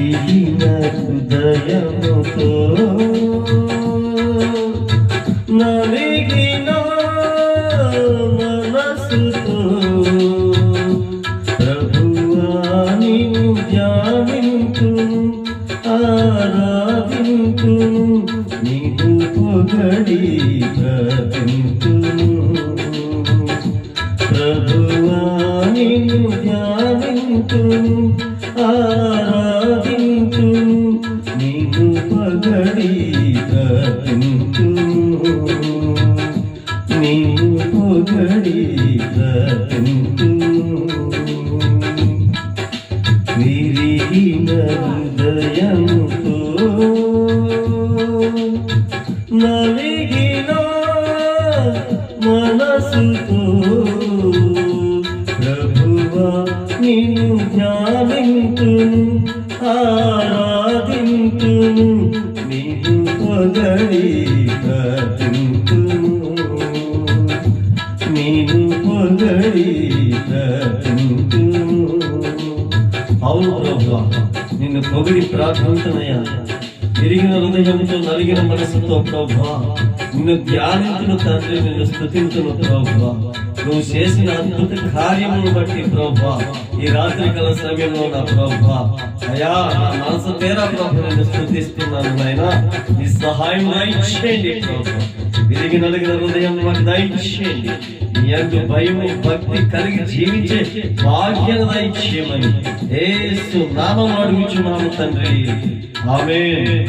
విరిగిన హృదయముతో నలిగిన మనసుతో ప్రభువా నిన్ను ధ్యానింతును, ఆరాధింతును, నిన్ను పొగడి ప్రార్థింతును. ప్రభువా నిన్ను ధ్యానింతును, ఆరాధింతును, నిన్ను పొగడి ప్రార్థింతును, నిన్ను పొగడి ప్రార్థింతును. విరిగిన హృదయముతో నలిగిన మనసుతో ప్రభువా నిన్ను ధ్యానింతును, ఆరాధింతును, నిన్ను పొగడి ప్రార్థింతును, నిన్ను పొగడి ప్రార్థింతును. అవును ప్రభువా, నిన్ను పొగిడి ప్రార్థించునయ్యా. విరిగిన హృదయంతో నలిగిన మనసుతో ప్రభువా నిన్ను ధ్యానించును తండ్రి, నిన్ను స్తుతించును ప్రభువా. నువ్వు చేసిన అద్భుత కార్యమును బట్టి ప్రభువా ఈ రాత్రి కాల సమయంలో నా ప్రభువా అయ్యా నా మనసు తేరా ప్రభు నిన్ను స్తుతిస్తున్నాను నాయనా. నీ సహాయం దయచేయండి ప్రభువా. విరిగి నలిగిన హృదయం మాకు దయచేయండి. నీ యందు భయము భక్తి కలిగి జీవించే భాగ్యాన్ని దయచేయమని యేసు నామములో అడుగుచున్నాము తండ్రి. ఆమేన్.